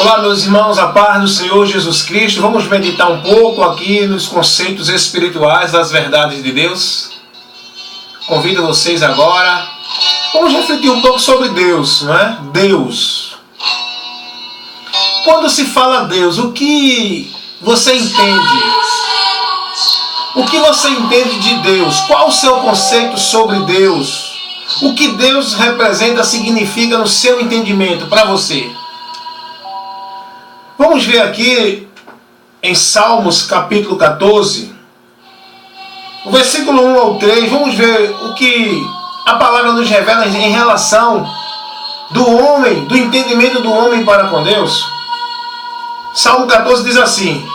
Olá, meus irmãos, a paz do Senhor Jesus Cristo. Vamos meditar um pouco aqui nos conceitos espirituais das verdades de Deus. Convido vocês agora. Vamos refletir um pouco sobre Deus, não é? Deus. Quando se fala Deus, o que você entende? O que você entende de Deus? Qual o seu conceito sobre Deus? O que Deus representa, significa no seu entendimento para você? Vamos ver aqui em Salmos capítulo 14, o versículo 1 ao 3, vamos ver o que a palavra nos revela em relação do homem, do entendimento do homem para com Deus. Salmo 14 diz assim: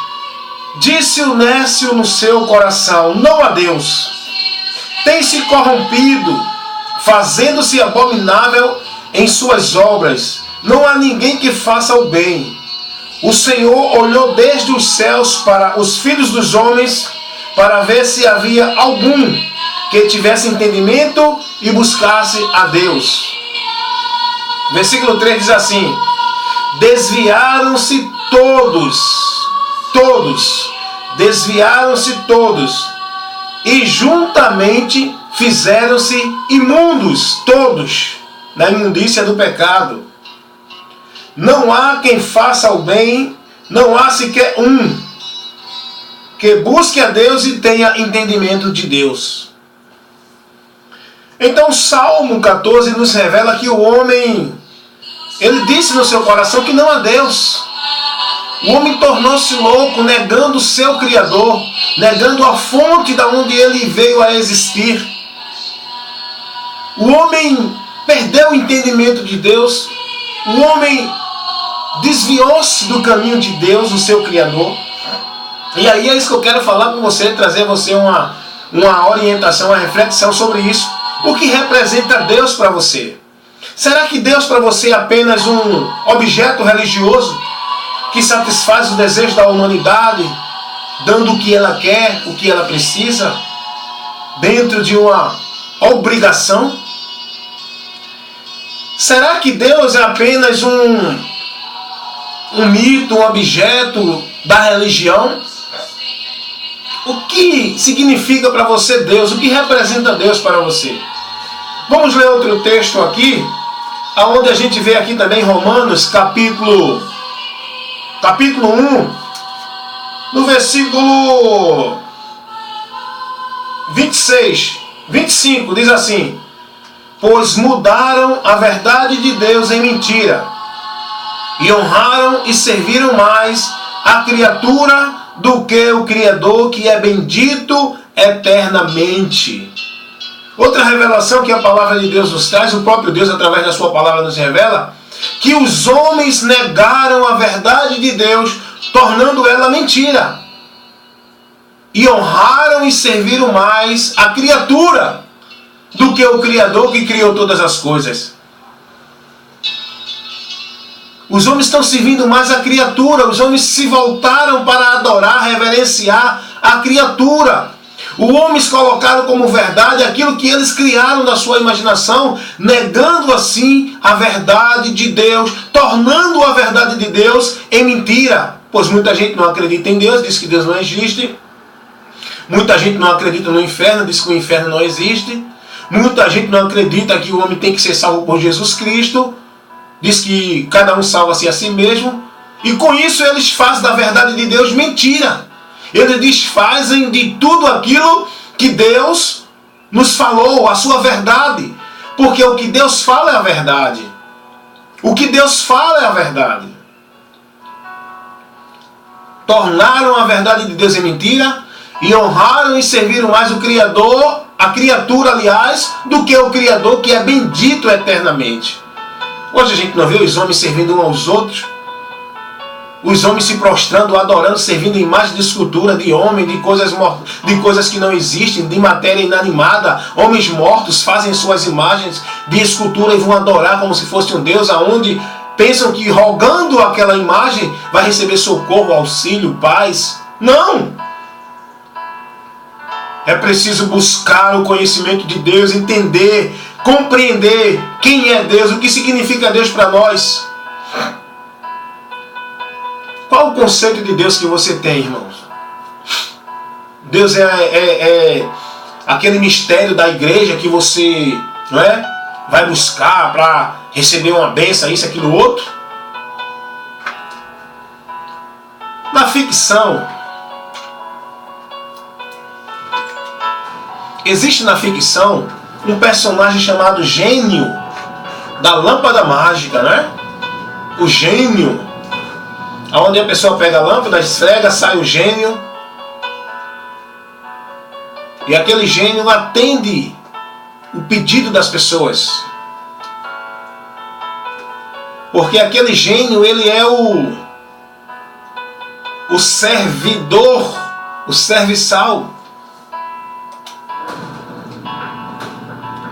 disse o nécio no seu coração, não a Deus, tem-se corrompido, fazendo-se abominável em suas obras, não há ninguém que faça o bem. O Senhor olhou desde os céus para os filhos dos homens, para ver se havia algum que tivesse entendimento e buscasse a Deus. Versículo 3 diz assim: desviaram-se desviaram-se todos, e juntamente fizeram-se imundos todos, na imundícia do pecado. Não há quem faça o bem, não há sequer um que busque a Deus e tenha entendimento de Deus. Então, Salmo 14 nos revela que o homem, ele disse no seu coração que não há Deus. O homem tornou-se louco, negando o seu Criador, negando a fonte da onde ele veio a existir. O homem perdeu o entendimento de Deus. O homem desviou-se do caminho de Deus, o seu Criador. E aí é isso que eu quero falar com você, trazer a você uma orientação, uma reflexão sobre isso. O que representa Deus para você? Será que Deus para você é apenas um objeto religioso que satisfaz o desejo da humanidade, dando o que ela quer, o que ela precisa, dentro de uma obrigação? Será que Deus é apenas um mito, um objeto da religião? O que significa para você Deus? O que representa Deus para você? Vamos ler outro texto aqui, onde a gente vê aqui também Romanos capítulo 1, no versículo 25, diz assim: pois mudaram a verdade de Deus em mentira, e honraram e serviram mais a criatura do que o Criador, que é bendito eternamente. Outra revelação que a palavra de Deus nos traz, o próprio Deus através da sua palavra nos revela, que os homens negaram a verdade de Deus, tornando ela mentira, e honraram e serviram mais a criatura do que o Criador, que criou todas as coisas. Os homens estão servindo mais a criatura. Os homens se voltaram para adorar, reverenciar a criatura. Os homens colocaram como verdade aquilo que eles criaram da sua imaginação, negando assim a verdade de Deus, tornando a verdade de Deus em mentira. Pois muita gente não acredita em Deus, diz que Deus não existe. Muita gente não acredita no inferno, diz que o inferno não existe. Muita gente não acredita que o homem tem que ser salvo por Jesus Cristo. Diz que cada um salva-se a si mesmo. E com isso eles fazem da verdade de Deus mentira. Eles desfazem de tudo aquilo que Deus nos falou, a sua verdade. Porque o que Deus fala é a verdade. O que Deus fala é a verdade. Tornaram a verdade de Deus em mentira e honraram e serviram mais o Criador, a criatura, aliás, do que o Criador, que é bendito eternamente. Hoje a gente não vê os homens servindo uns aos outros, os homens se prostrando, adorando, servindo imagens de escultura, de homem, de coisas que não existem, de matéria inanimada. Homens mortos fazem suas imagens de escultura e vão adorar como se fosse um Deus, aonde pensam que rogando aquela imagem vai receber socorro, auxílio, paz. Não! É preciso buscar o conhecimento de Deus, entender, compreender quem é Deus, o que significa Deus para nós. conceito de Deus que você tem, irmãos? Deus é aquele mistério da igreja que você, não é, vai buscar para receber uma bênção, isso, aquilo, outro? Na ficção, existe na ficção um personagem chamado Gênio da Lâmpada Mágica, né? O gênio, onde a pessoa pega a lâmpada, esfrega, sai o gênio, e aquele gênio atende o pedido das pessoas, porque aquele gênio, ele é o servidor, o serviçal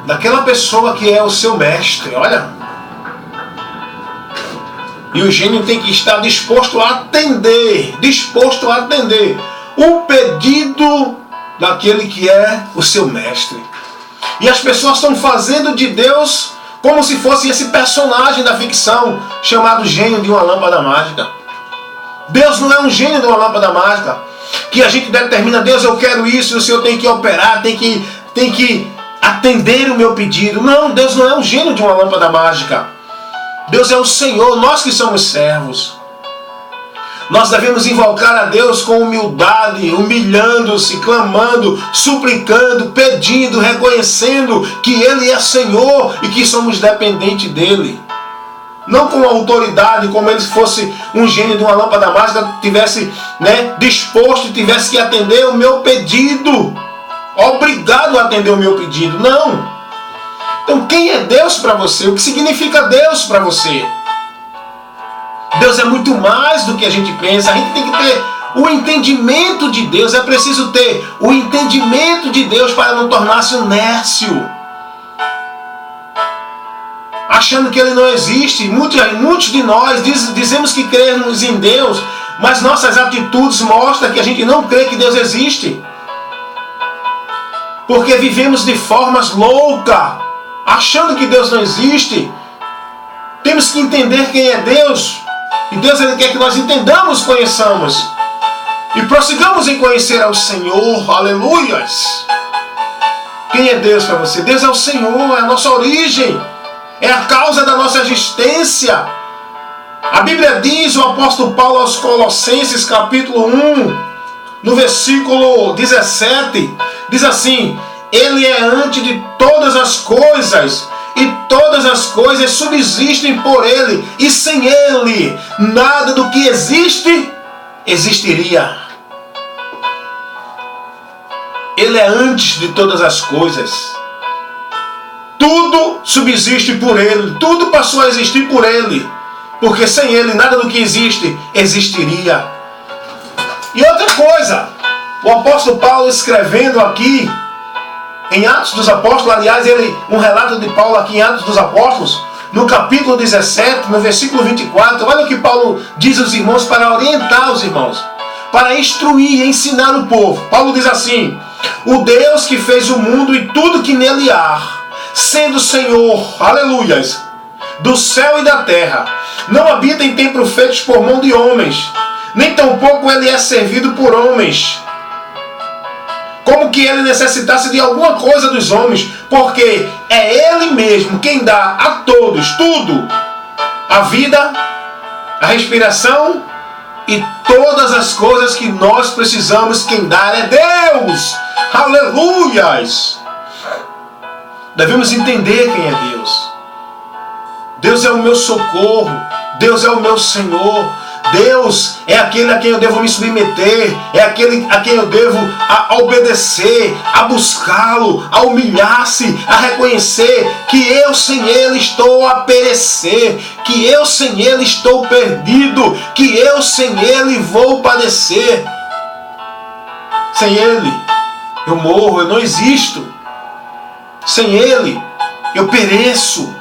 daquela pessoa que é o seu mestre, olha. E o gênio tem que estar disposto a atender o pedido daquele que é o seu mestre. E as pessoas estão fazendo de Deus como se fosse esse personagem da ficção chamado gênio de uma lâmpada mágica. Deus não é um gênio de uma lâmpada mágica que a gente determina, Deus, eu quero isso, e o Senhor tem que operar, tem que atender o meu pedido. Não, Deus não é um gênio de uma lâmpada mágica. Deus é o Senhor, nós que somos servos. Nós devemos invocar a Deus com humildade, humilhando-se, clamando, suplicando, pedindo, reconhecendo que Ele é Senhor e que somos dependentes dEle. Não com autoridade, como ele fosse um gênio de uma lâmpada mágica, tivesse, né, disposto e tivesse que atender o meu pedido. Obrigado a atender o meu pedido. Não. Então quem é Deus para você? O que significa Deus para você? Deus é muito mais do que a gente pensa. A gente tem que ter o entendimento de Deus. É preciso ter o entendimento de Deus para não tornar-se um nércio, achando que Ele não existe. Muitos de nós dizemos que cremos em Deus, mas nossas atitudes mostram que a gente não crê que Deus existe, porque vivemos de formas loucas, achando que Deus não existe. Temos que entender quem é Deus. E Deus, Ele quer que nós entendamos, conheçamos e prossigamos em conhecer ao Senhor. Aleluias! Quem é Deus para você? Deus é o Senhor, é a nossa origem, é a causa da nossa existência. A Bíblia diz, o apóstolo Paulo aos Colossenses, capítulo 1, no versículo 17, diz assim: Ele é antes de todas as coisas, e todas as coisas subsistem por Ele, e sem Ele, nada do que existe, existiria. Ele é antes de todas as coisas. Tudo subsiste por Ele, tudo passou a existir por Ele, porque sem Ele, nada do que existe, existiria. E outra coisa, o apóstolo Paulo escrevendo aqui, em Atos dos Apóstolos, aliás, um relato de Paulo aqui em Atos dos Apóstolos, no capítulo 17, no versículo 24, olha o que Paulo diz aos irmãos para orientar os irmãos, para instruir e ensinar o povo. Paulo diz assim: o Deus que fez o mundo e tudo que nele há, sendo Senhor, aleluias, do céu e da terra, não habita em templos feitos por mão de homens, nem tampouco Ele é servido por homens, como que Ele necessitasse de alguma coisa dos homens, porque é Ele mesmo quem dá a todos tudo, a vida, a respiração e todas as coisas que nós precisamos. Quem dá é Deus. Aleluias! Devemos entender quem é Deus. Deus é o meu socorro, Deus é o meu Senhor, Deus é aquele a quem eu devo me submeter, é aquele a quem eu devo obedecer, a buscá-lo, a humilhar-se, a reconhecer que eu sem Ele estou a perecer, que eu sem Ele estou perdido, que eu sem Ele vou padecer. Sem Ele eu morro, eu não existo. Sem Ele eu pereço.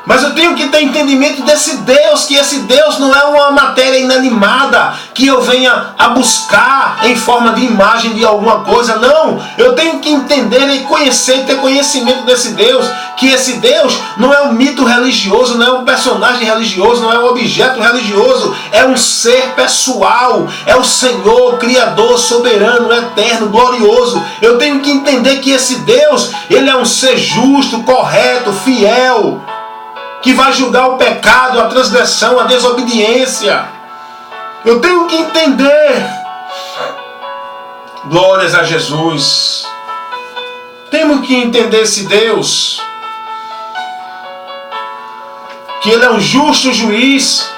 Mas eu tenho que ter entendimento desse Deus, que esse Deus não é uma matéria inanimada que eu venha a buscar em forma de imagem de alguma coisa. Não, eu tenho que entender e conhecer, ter conhecimento desse Deus, que esse Deus não é um mito religioso, não é um personagem religioso, não é um objeto religioso, é um ser pessoal, é o Senhor, Criador, soberano, eterno, glorioso. Eu tenho que entender que esse Deus, ele é um ser justo, correto, fiel, que vai julgar o pecado, a transgressão, a desobediência. Eu tenho que entender. Glórias a Jesus. Temos que entender esse Deus, que Ele é um justo juiz.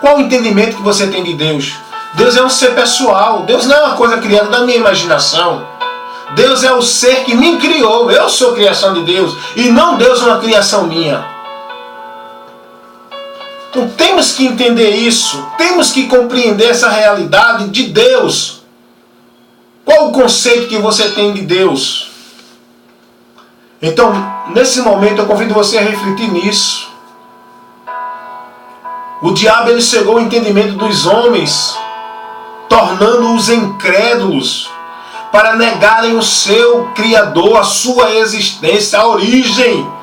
Qual o entendimento que você tem de Deus? Deus é um ser pessoal. Deus não é uma coisa criada da minha imaginação. Deus é o ser que me criou. Eu sou criação de Deus. E não Deus é uma criação minha. Então temos que entender isso, temos que compreender essa realidade de Deus. Qual o conceito que você tem de Deus? Então, nesse momento eu convido você a refletir nisso. O diabo ele cegou o entendimento dos homens, tornando-os incrédulos, para negarem o seu Criador, a sua existência, a origem.